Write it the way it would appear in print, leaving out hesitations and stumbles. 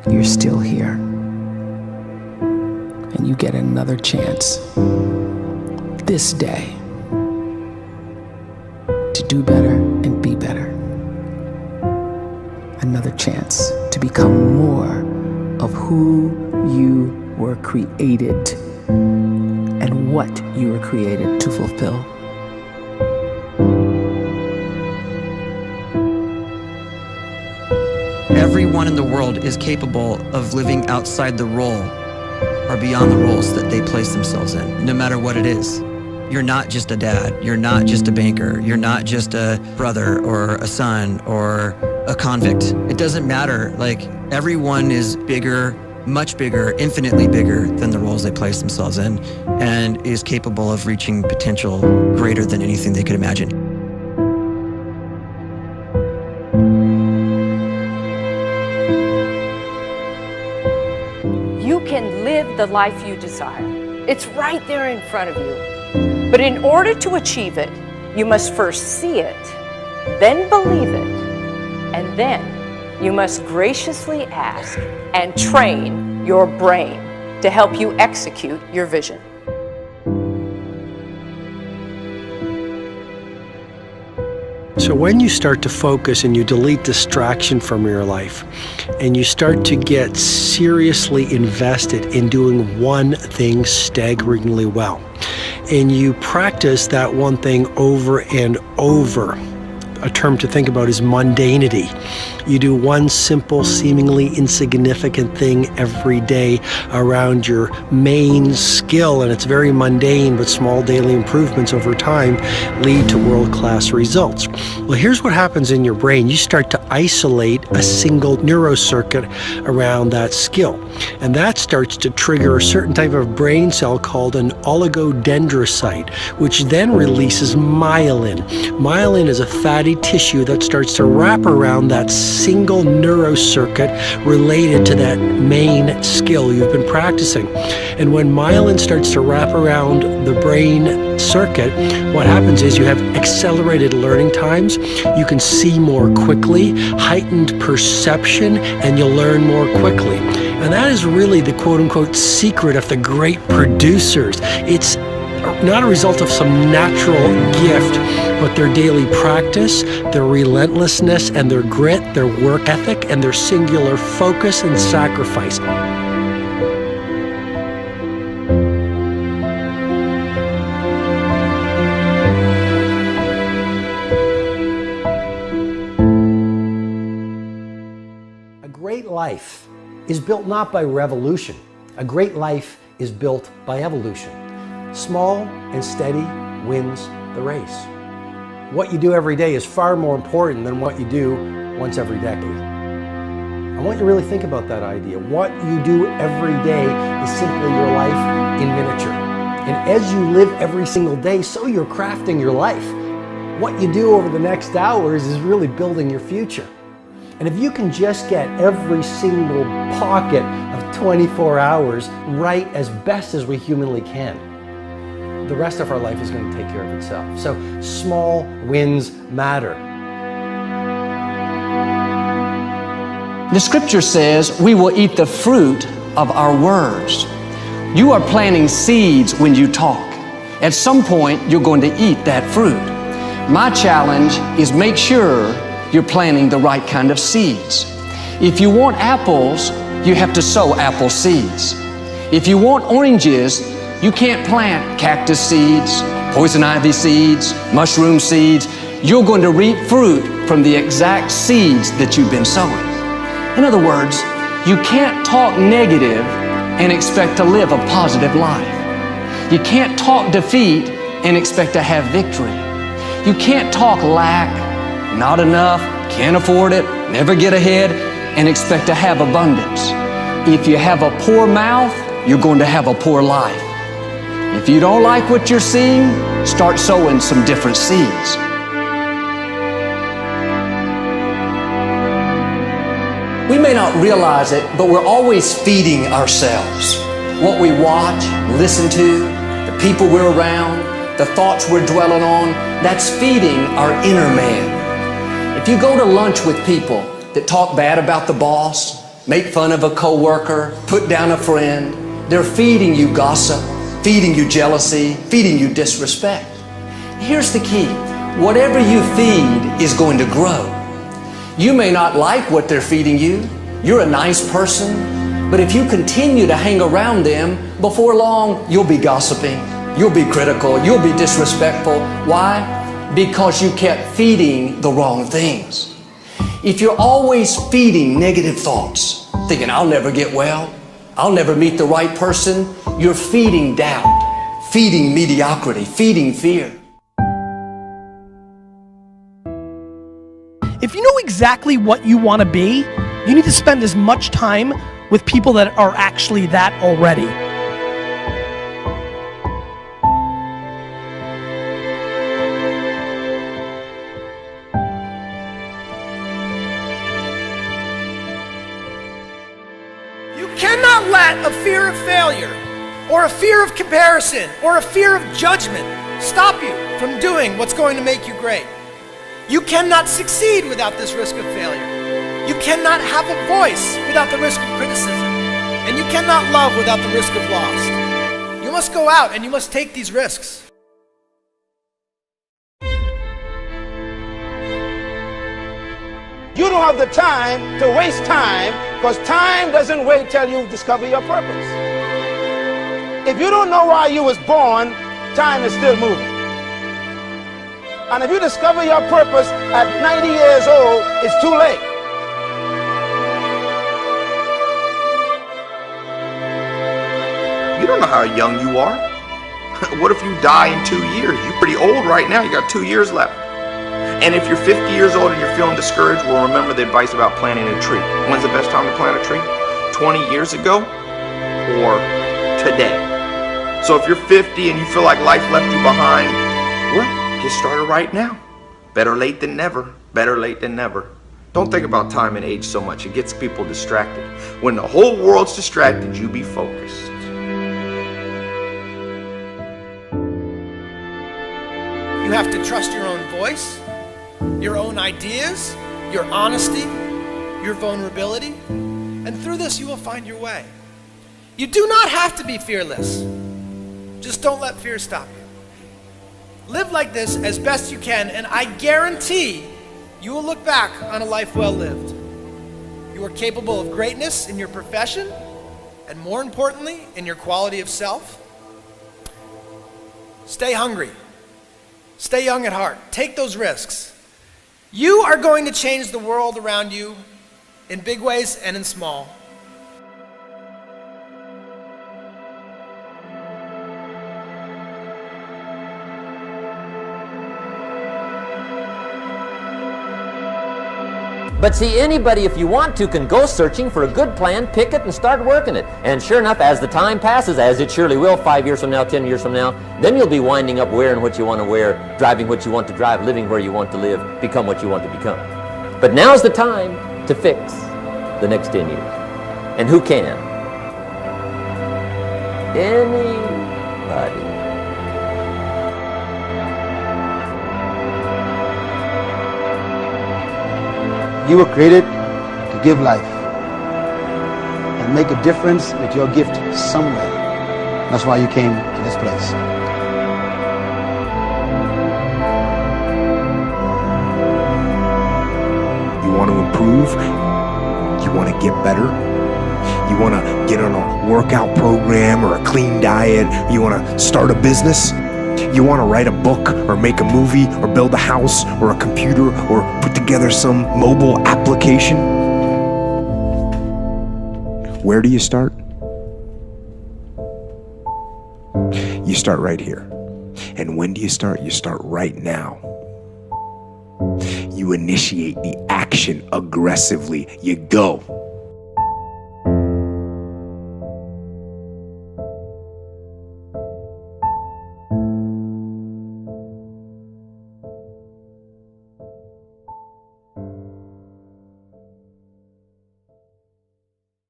you're still here. And you get another chance this day to do better and be better. Another chance to become more of who you were created and what you were created to fulfill. Everyone in the world is capable of living outside the role or beyond the roles that they place themselves in, no matter what it is. You're not just a dad, you're not just a banker, you're not just a brother or a son or a convict. It doesn't matter. Like, everyone is bigger, much bigger, infinitely bigger than the roles they place themselves in, and is capable of reaching potential greater than anything they could imagine. You can live the life you desire. It's right there in front of you. But in order to achieve it, you must first see it, then believe it, and then you must graciously ask and train your brain to help you execute your vision. So when you start to focus and you delete distraction from your life, and you start to get seriously invested in doing one thing staggeringly well, and you practice that one thing over and over, a term to think about is mundanity. You do one simple, seemingly insignificant thing every day around your main skill, and it's very mundane, but small daily improvements over time lead to world-class results. Well, here's what happens in your brain. You start to isolate a single neurocircuit around that skill, and that starts to trigger a certain type of brain cell called an oligodendrocyte, which then releases myelin. Myelin is a fatty tissue that starts to wrap around that single neurocircuit related to that main skill you've been practicing. And when myelin starts to wrap around the brain circuit, what happens is you have accelerated learning times, you can see more quickly, heightened perception, and you'll learn more quickly. And that is really the quote-unquote secret of the great producers. It's not a result of some natural gift, but their daily practice, their relentlessness and their grit, their work ethic, and their singular focus and sacrifice. A great life is built not by revolution. A great life is built by evolution. Small and steady wins the race. What you do every day is far more important than what you do once every decade. I want you to really think about that idea. What you do every day is simply your life in miniature. And as you live every single day, so you're crafting your life. What you do over the next hours is really building your future. And if you can just get every single pocket of 24 hours right as best as we humanly can, the rest of our life is going to take care of itself. So small wins matter. The scripture says we will eat the fruit of our words. You are planting seeds when you talk. At some point, you're going to eat that fruit. My challenge is make sure you're planting the right kind of seeds. If you want apples, you have to sow apple seeds. If you want oranges, you can't plant cactus seeds, poison ivy seeds, mushroom seeds. You're going to reap fruit from the exact seeds that you've been sowing. In other words, you can't talk negative and expect to live a positive life. You can't talk defeat and expect to have victory. You can't talk lack, not enough, can't afford it, never get ahead, and expect to have abundance. If you have a poor mouth, you're going to have a poor life. If you don't like what you're seeing, start sowing some different seeds. We may not realize it, but we're always feeding ourselves. What we watch, listen to, the people we're around, the thoughts we're dwelling on, that's feeding our inner man. If you go to lunch with people that talk bad about the boss, make fun of a coworker, put down a friend. They're feeding you gossip, feeding you jealousy, feeding you disrespect. Here's the key. Whatever you feed is going to grow. You may not like what they're feeding you. You're a nice person, but if you continue to hang around them, before long, you'll be gossiping, you'll be critical, you'll be disrespectful. Why? Because you kept feeding the wrong things. If you're always feeding negative thoughts, thinking, I'll never get well, I'll never meet the right person, you're feeding doubt, feeding mediocrity, feeding fear. If you know exactly what you want to be, you need to spend as much time with people that are actually that already. You cannot let a fear of failure, or a fear of comparison, or a fear of judgment stop you from doing what's going to make you great. You cannot succeed without this risk of failure. You cannot have a voice without the risk of criticism. And you cannot love without the risk of loss. You must go out and you must take these risks. You don't have the time to waste time, because time doesn't wait till you discover your purpose. If you don't know why you was born, time is still moving. And if you discover your purpose at 90 years old, it's too late. You don't know how young you are. What if you die in 2 years? You're pretty old right now. You got 2 years left. And if you're 50 years old and you're feeling discouraged, well, remember the advice about planting a tree. When's the best time to plant a tree? 20 years ago or today? So if you're 50 and you feel like life left you behind, well, get started right now. Better late than never. Better late than never. Don't think about time and age so much. It gets people distracted. When the whole world's distracted, you be focused. You have to trust your own voice, your own ideas, your honesty, your vulnerability, and through this you will find your way. You do not have to be fearless. Just don't let fear stop you. Live like this as best you can, and I guarantee you will look back on a life well lived. You are capable of greatness in your profession, and more importantly, in your quality of self. Stay hungry. Stay young at heart. Take those risks. You are going to change the world around you in big ways and in small. But see, anybody, if you want to, can go searching for a good plan, pick it, and start working it. And sure enough, as the time passes, as it surely will 5 years from now, 10 years from now, then you'll be winding up wearing what you want to wear, driving what you want to drive, living where you want to live, become what you want to become. But now's the time to fix the next 10 years. And who can? Anybody. You were created to give life and make a difference with your gift somewhere. That's why you came to this place. You want to improve? You want to get better? You want to get on a workout program or a clean diet? You want to start a business? You want to write a book or make a movie or build a house or a computer or put together some mobile application? Where do you start? You start right here. And when do you start? You start right now. You initiate the action aggressively. You go.